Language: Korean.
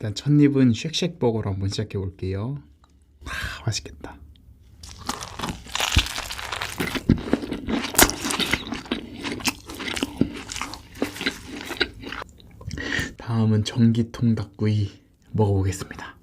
일단 첫 입은 쉑쉑버거로 한번 시작해 볼게요. 맛있겠다. 다음은 전기통닭구이 먹어보겠습니다.